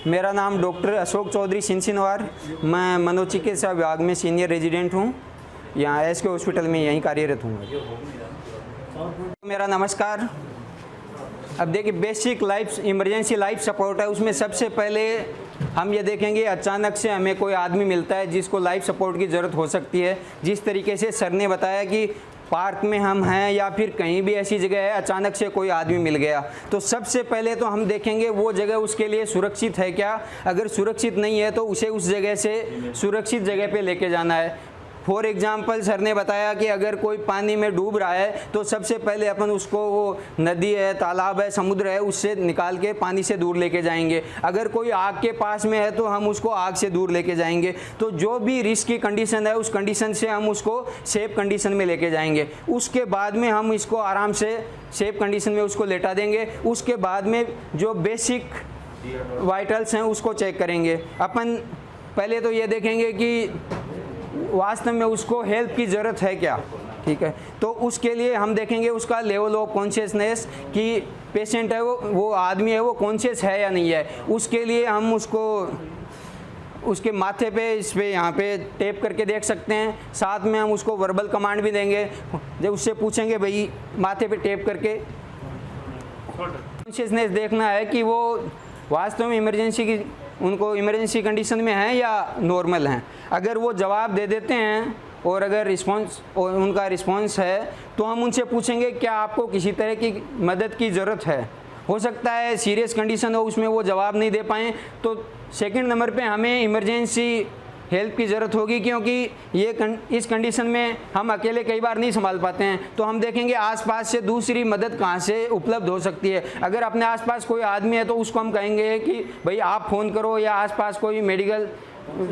मेरा नाम डॉक्टर अशोक चौधरी सिंसिनवार, मैं मनोचिकित्सा विभाग में सीनियर रेजिडेंट हूँ। यहाँ एसके हॉस्पिटल में यहीं कार्यरत हूँ। मेरा नमस्कार। अब देखिए, basic life emergency life support है, उसमें सबसे पहले हम ये देखेंगे अचानक से हमें कोई आदमी मिलता है जिसको लाइफ सपोर्ट की ज़रूरत हो सकती है। जिस तरीके से सर ने बताया कि पार्क में हम हैं या फिर कहीं भी ऐसी जगह है, अचानक से कोई आदमी मिल गया, तो सबसे पहले तो हम देखेंगे वो जगह उसके लिए सुरक्षित है क्या। अगर सुरक्षित नहीं है तो उसे उस जगह से सुरक्षित जगह पे लेके जाना है। फॉर एग्ज़ाम्पल, सर ने बताया कि अगर कोई पानी में डूब रहा है तो सबसे पहले अपन उसको वो नदी है, तालाब है, समुद्र है, उससे निकाल के पानी से दूर लेके जाएंगे। अगर कोई आग के पास में है तो हम उसको आग से दूर लेके जाएंगे। तो जो भी रिस्क की कंडीशन है उस कंडीशन से हम उसको सेफ कंडीशन में लेके जाएंगे। उसके बाद में हम इसको आराम से सेफ कंडीशन में उसको लेटा देंगे। उसके बाद में जो बेसिक वाइटल्स हैं उसको चेक करेंगे। अपन पहले तो ये देखेंगे कि वास्तव में उसको हेल्प की ज़रूरत है क्या, ठीक है। तो उसके लिए हम देखेंगे उसका लेवल ऑफ कॉन्शियसनेस कि पेशेंट है वो आदमी है वो कॉन्शियस है या नहीं है। उसके लिए हम उसको उसके माथे पे इस पे यहाँ पे टेप करके देख सकते हैं। साथ में हम उसको वर्बल कमांड भी देंगे। जब उससे पूछेंगे भाई माथे पे टेप करके कॉन्शियसनेस देखना है कि वो वास्तव में उनको इमरजेंसी कंडीशन में हैं या नॉर्मल हैं। अगर वो जवाब दे देते हैं और अगर उनका रिस्पॉन्स है तो हम उनसे पूछेंगे क्या आपको किसी तरह की मदद की ज़रूरत है। हो सकता है सीरियस कंडीशन हो, उसमें वो जवाब नहीं दे पाएँ, तो सेकंड नंबर पे हमें इमरजेंसी हेल्प की ज़रूरत होगी, क्योंकि इस कंडीशन में हम अकेले कई बार नहीं संभाल पाते हैं। तो हम देखेंगे आसपास से दूसरी मदद कहाँ से उपलब्ध हो सकती है। अगर अपने आसपास कोई आदमी है तो उसको हम कहेंगे कि भाई आप फ़ोन करो, या आसपास कोई मेडिकल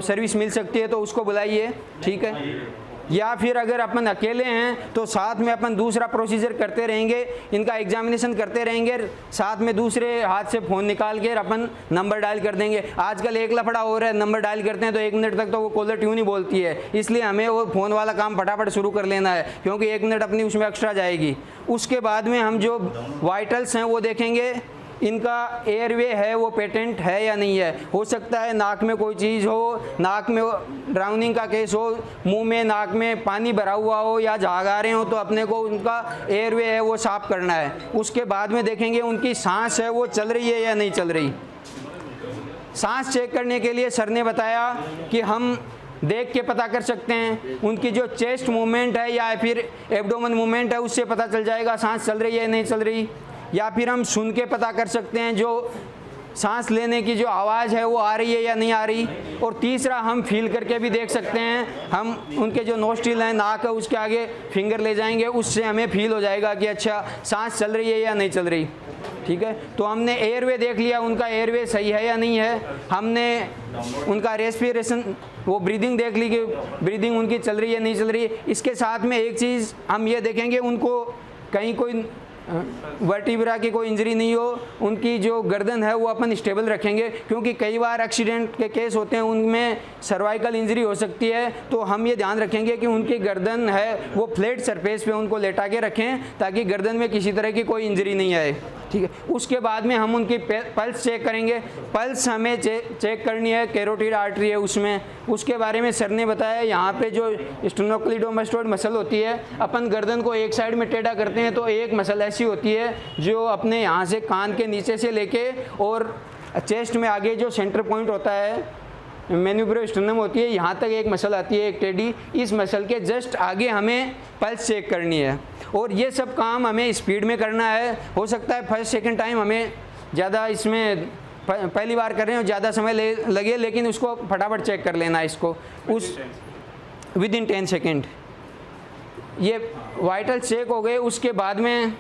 सर्विस मिल सकती है तो उसको बुलाइए, ठीक है। या फिर अगर अपन अकेले हैं तो साथ में अपन दूसरा प्रोसीजर करते रहेंगे, इनका एग्जामिनेशन करते रहेंगे, साथ में दूसरे हाथ से फ़ोन निकाल कर अपन नंबर डायल कर देंगे। आजकल एक लफड़ा हो रहा है, नंबर डायल करते हैं तो 1 मिनट तक तो वो कॉलर ट्यून ही बोलती है, इसलिए हमें वो फ़ोन वाला काम फटाफट शुरू कर लेना है, क्योंकि 1 मिनट अपनी उसमें एक्स्ट्रा जाएगी। उसके बाद में हम जो वाइटल्स हैं वो देखेंगे, इनका एयरवे है वो पेटेंट है या नहीं है। हो सकता है नाक में कोई चीज़ हो, नाक में ड्राउनिंग का केस हो, मुंह में नाक में पानी भरा हुआ हो या झाग आ रहे हो, तो अपने को उनका एयरवे है वो साफ करना है। उसके बाद में देखेंगे उनकी सांस है वो चल रही है या नहीं चल रही। सांस चेक करने के लिए सर ने बताया कि हम देख के पता कर सकते हैं, उनकी जो चेस्ट मूवमेंट है या फिर एब्डोमेन मूवमेंट है उससे पता चल जाएगा सांस चल रही है या नहीं चल रही। या फिर हम सुन के पता कर सकते हैं, जो सांस लेने की जो आवाज़ है वो आ रही है या नहीं आ रही। और तीसरा हम फील करके भी देख सकते हैं, हम उनके जो नोस्ट्रिल हैं, नाक है, उसके आगे फिंगर ले जाएंगे, उससे हमें फील हो जाएगा कि अच्छा सांस चल रही है या नहीं चल रही, ठीक है। तो हमने एयरवे देख लिया, उनका एयरवे सही है या नहीं है। हमने उनका रेस्पिरेशन वो ब्रीदिंग देख ली कि ब्रीदिंग उनकी चल रही है नहीं चल रही है। इसके साथ में एक चीज़ हम ये देखेंगे, उनको कहीं कोई वर्टिब्रा की कोई इंजरी नहीं हो, उनकी जो गर्दन है वो अपन स्टेबल रखेंगे, क्योंकि कई बार एक्सीडेंट के केस होते हैं उनमें सर्वाइकल इंजरी हो सकती है। तो हम ये ध्यान रखेंगे कि उनकी गर्दन है वो फ्लैट सरफेस पे उनको लेटा के रखें, ताकि गर्दन में किसी तरह की कोई इंजरी नहीं आए, ठीक है। उसके बाद में हम उनकी पल्स चेक करेंगे। पल्स हमें चेक करनी है, कैरोटिड आर्टरी है उसमें, उसके बारे में सर ने बताया। यहाँ पे जो स्टेनोक्लिडोमास्टोइड मसल होती है, अपन गर्दन को एक साइड में टेढ़ा करते हैं तो एक मसल ऐसी होती है जो अपने यहाँ से कान के नीचे से लेके और चेस्ट में आगे जो सेंटर पॉइंट होता है, मैन्यूब्रोस्टर्नम होती है, यहाँ तक एक मसल आती है एक टेढ़ी। इस मसल के जस्ट आगे हमें पल्स चेक करनी है, और ये सब काम हमें स्पीड में करना है। हो सकता है फर्स्ट सेकंड टाइम हमें ज़्यादा इसमें पहली बार कर रहे हो ज़्यादा समय लगे, लेकिन उसको फटाफट चेक कर लेना इसको उस विदिन 10 सेकेंड। ये वाइटल चेक हो गए। उसके बाद में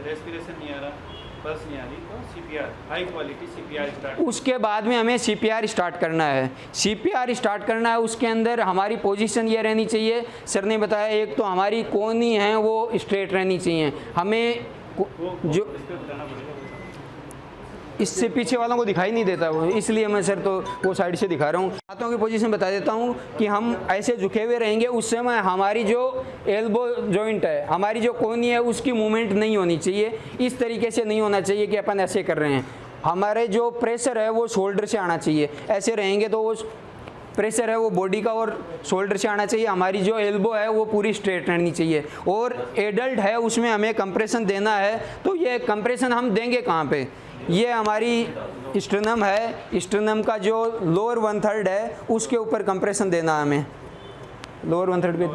रेस्पिरेशन नहीं आ रहा, पल्स नहीं आ रही, तो CPR, high quality CPR start. उसके बाद में हमें सीपीआर स्टार्ट करना है। सीपीआर स्टार्ट करना है, उसके अंदर हमारी पोजीशन ये रहनी चाहिए, सर ने बताया। एक तो हमारी कोहनी है वो स्ट्रेट रहनी चाहिए, हमें जो इससे पीछे वालों को दिखाई नहीं देता वो, इसलिए मैं सर तो वो साइड से दिखा रहा हूँ। हाथों की पोजीशन बता देता हूँ कि हम ऐसे झुके हुए रहेंगे, उस समय हमारी जो एल्बो जॉइंट है, हमारी जो कोहनी है, उसकी मूवमेंट नहीं होनी चाहिए। इस तरीके से नहीं होना चाहिए कि अपन ऐसे कर रहे हैं। हमारे जो प्रेशर है वो शोल्डर से आना चाहिए। ऐसे रहेंगे तो वो प्रेशर है वो बॉडी का और शोल्डर से आना चाहिए। हमारी जो एल्बो है वो पूरी स्ट्रेट रहनी चाहिए। और एडल्ट है उसमें हमें कंप्रेशन देना है, तो ये कंप्रेशन हम देंगे कहाँ पे? ये हमारी स्टर्नम है, स्टर्नम का जो लोअर 1/3 है उसके ऊपर कंप्रेशन देना है हमें। लोअर 1/3 पे,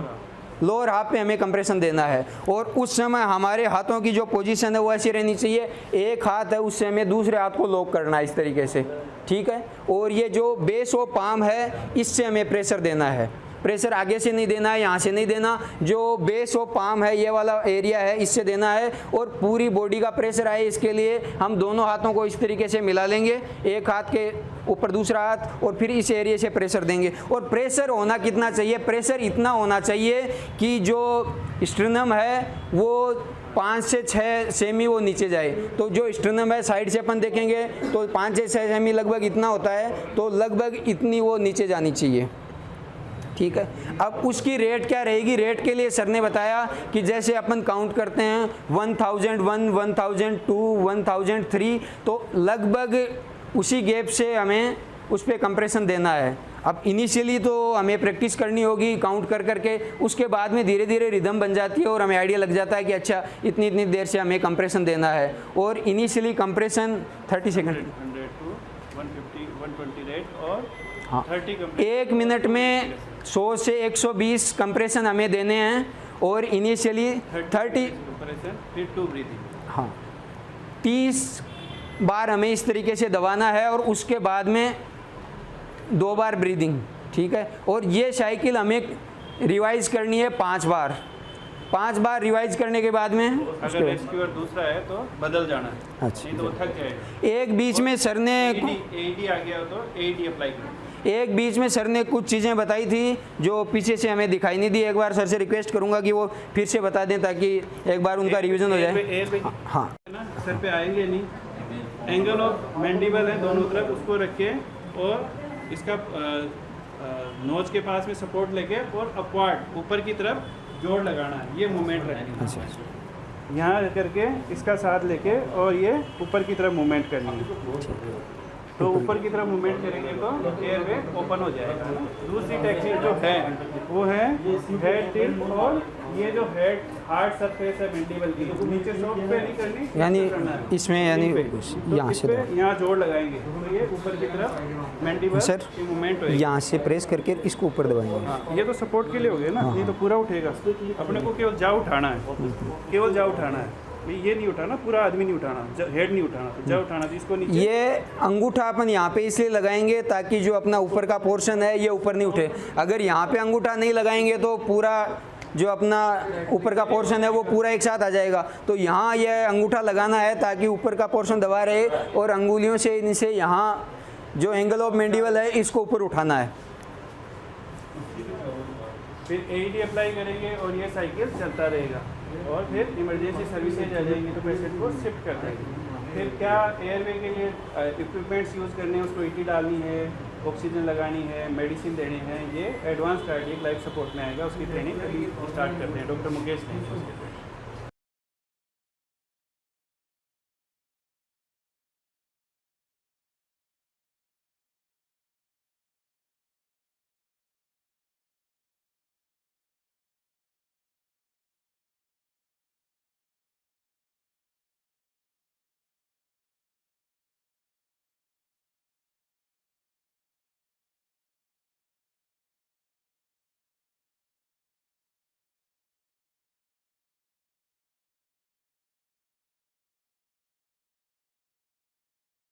लोअर हाफ पे हमें कंप्रेशन देना है। और उस समय हमारे हाथों की जो पोजीशन है वो ऐसी रहनी चाहिए। एक हाथ है उससे हमें दूसरे हाथ को लॉक करना है इस तरीके से, ठीक है। और ये जो बेस ऑफ पाम है इससे हमें प्रेशर देना है। प्रेशर आगे से नहीं देना है, यहाँ से नहीं देना, जो बेस ऑफ पाम है ये वाला एरिया है इससे देना है। और पूरी बॉडी का प्रेशर आए इसके लिए हम दोनों हाथों को इस तरीके से मिला लेंगे, एक हाथ के ऊपर दूसरा हाथ, और फिर इस एरिया से प्रेशर देंगे। और प्रेशर होना कितना चाहिए? प्रेशर इतना होना चाहिए कि जो स्टर्नम है वो 5 से 6 सेमी वो नीचे जाए। तो जो स्टर्नम है साइड से अपन देखेंगे तो 5 से 6 सेमी लगभग इतना होता है, तो लगभग इतनी वो नीचे जानी चाहिए, ठीक है। अब उसकी रेट क्या रहेगी? रेट के लिए सर ने बताया कि जैसे अपन काउंट करते हैं 1001, 1002, 1003, तो लगभग उसी गैप से हमें उस पर कंप्रेशन देना है। अब इनिशियली तो हमें प्रैक्टिस करनी होगी काउंट कर करके, उसके बाद में धीरे धीरे रिदम बन जाती है और हमें आइडिया लग जाता है कि अच्छा इतनी इतनी देर से हमें कंप्रेशन देना है। और इनिशियली कंप्रेशन 30 सेकंड, 150, 120 रेट और हाँ 30 1 मिनट में 100 से 120 कंप्रेशन हमें देने हैं। और इनिशियली 30 कंप्रेशन, फिर 2 ब्रीथिंग, हाँ 30 बार हमें इस तरीके से दबाना है और उसके बाद में 2 बार ब्रीदिंग, ठीक है। और ये साइकिल हमें रिवाइज करनी है 5 बार। 5 बार रिवाइज करने के बाद में अगर रेस्क्यूअर दूसरा है तो बदल जाना है, अच्छा, नहीं तो वो थक जाएगा। एक बीच में सर ने AED आ गया तो AED अप्लाई करो। एक बीच में सर ने कुछ चीज़ें बताई थी जो पीछे से हमें दिखाई नहीं दी। एक बार सर से रिक्वेस्ट करूंगा कि वो फिर से बता दें ताकि एक बार उनका रिवीजन हो जाए। हाँ सर पे आएंगे नहीं, एंगल ऑफ मैंडिबल है दोनों तरफ, उसको रखे और इसका नोज के पास में सपोर्ट लेके और अपवर्ड ऊपर की तरफ जोड़ लगाना है, ये मूवमेंट रखनी है। यहाँ करके इसका साथ लेके और ये ऊपर की तरफ मूवमेंट करनी है। तो ऊपर की तरफ मूवमेंट करेंगे तो एयरवे ओपन हो जाएगा। दूसरी टेक्निक जो है वो है हेड टिल्ट, और ये जो हेड हार्ड सरफेस है मैंडिबल की, नीचे सॉफ्ट पे नहीं करनी, यानी इसमें यानी यहाँ से यहाँ जोड़ लगाएंगे तो ये ऊपर की तरफ मैंडिबल सर की मूवमेंट होगी। यहाँ से प्रेस करके इसको ऊपर दबाएंगे। हाँ, ये तो सपोर्ट के लिए हो गया ना, ये तो पूरा उठेगा। अपने को केवल जा उठाना है, केवल जा उठाना है, ये नहीं उठाना, पूरा आदमी नहीं उठाना, हेड नहीं उठाना, तो जा उठाना, तो इसको नीचे। ये अंगूठा अपन यहाँ पे इसलिए लगाएंगे ताकि जो अपना ऊपर का पोर्शन है ये ऊपर नहीं उठे। अगर यहाँ पे अंगूठा नहीं लगाएंगे तो पूरा जो अपना ऊपर का पोर्शन है वो पूरा एक साथ आ जाएगा। तो यहाँ ये अंगूठा लगाना है ताकि ऊपर का पोर्शन दबा रहे और अंगुलियों से इनसे यहाँ जो एंगल ऑफ मैंडिबल है इसको ऊपर उठाना है। फिर AED अप्लाई करेंगे और ये साइकिल चलता रहेगा और फिर इमरजेंसी सर्विसेज आ जाएंगी तो पेशेंट को शिफ्ट कर देंगे। फिर क्या एयरवे के लिए इक्विपमेंट्स यूज़ करने हैं, उसको ET डालनी है, ऑक्सीजन लगानी है, मेडिसिन देने हैं, ये एडवांस कार्डियक लाइफ सपोर्ट में आएगा। उसकी ट्रेनिंग अभी स्टार्ट करते हैं डॉक्टर मुकेश ने।